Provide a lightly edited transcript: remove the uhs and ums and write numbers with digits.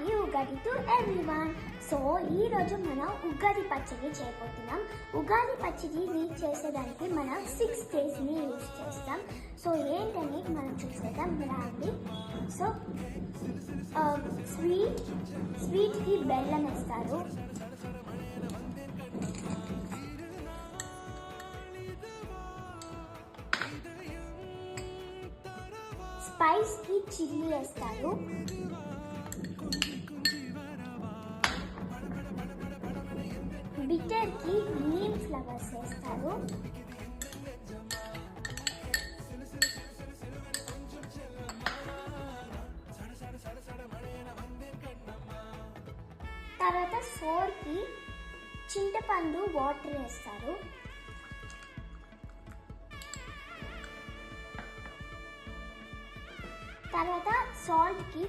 Happy Ugadi to everyone. So ఈరోజు మనం ఉగాది పచ్చడి చేయబోతున్నాం. ఉగాది పచ్చడి చేసేదానికి మనం 6 డేస్ని యూజ్ చేస్తాం. సో ఏంటని మనం చూసేద్దాం రండి. సో స్వీట్కి బెల్లం వేస్తారు, స్పైస్కి చిల్లీ వేస్తారు, బిటర్కి నీమ్ ఫ్లవర్స్ వేస్తారు, తర్వాత సోర్కి చింతపండు వాటర్ వేస్తారు, తర్వాత సాల్ట్కి